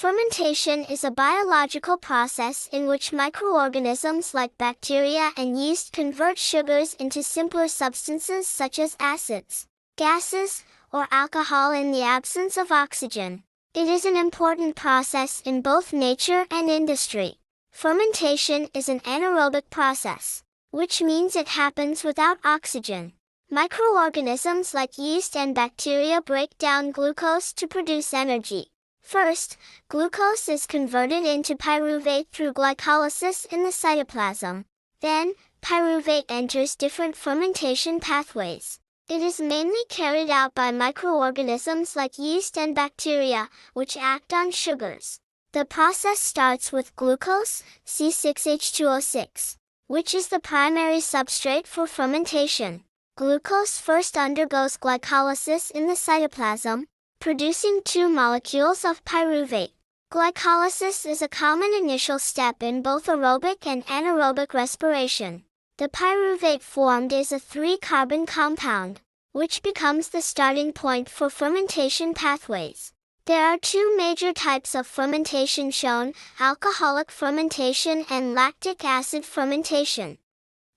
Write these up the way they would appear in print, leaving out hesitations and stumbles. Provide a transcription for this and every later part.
Fermentation is a biological process in which microorganisms like bacteria and yeast convert sugars into simpler substances such as acids, gases, or alcohol in the absence of oxygen. It is an important process in both nature and industry. Fermentation is an anaerobic process, which means it happens without oxygen. Microorganisms like yeast and bacteria break down glucose to produce energy. First, glucose is converted into pyruvate through glycolysis in the cytoplasm. Then, pyruvate enters different fermentation pathways. It is mainly carried out by microorganisms like yeast and bacteria, which act on sugars. The process starts with glucose, C6H2O6, which is the primary substrate for fermentation. Glucose first undergoes glycolysis in the cytoplasm, producing two molecules of pyruvate. Glycolysis is a common initial step in both aerobic and anaerobic respiration. The pyruvate formed is a 3-carbon compound, which becomes the starting point for fermentation pathways. There are two major types of fermentation shown: alcoholic fermentation and lactic acid fermentation.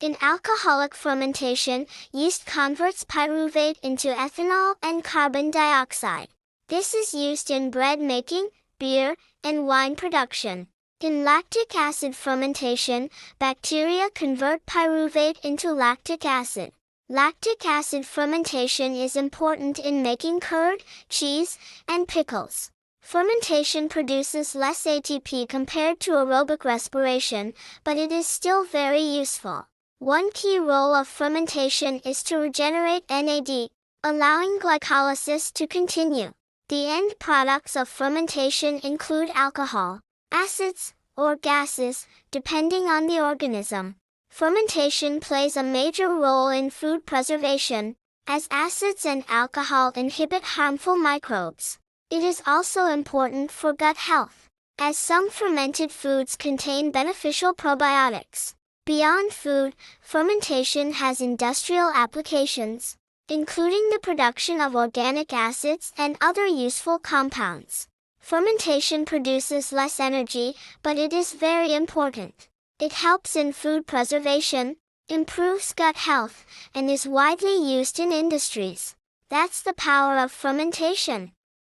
In alcoholic fermentation, yeast converts pyruvate into ethanol and carbon dioxide. This is used in bread making, beer, and wine production. In lactic acid fermentation, bacteria convert pyruvate into lactic acid. Lactic acid fermentation is important in making curd, cheese, and pickles. Fermentation produces less ATP compared to aerobic respiration, but it is still very useful. One key role of fermentation is to regenerate NAD, allowing glycolysis to continue. The end products of fermentation include alcohol, acids, or gases, depending on the organism. Fermentation plays a major role in food preservation, as acids and alcohol inhibit harmful microbes. It is also important for gut health, as some fermented foods contain beneficial probiotics. Beyond food, fermentation has industrial applications, including the production of organic acids and other useful compounds. Fermentation produces less energy, but it is very important. It helps in food preservation, improves gut health, and is widely used in industries. That's the power of fermentation.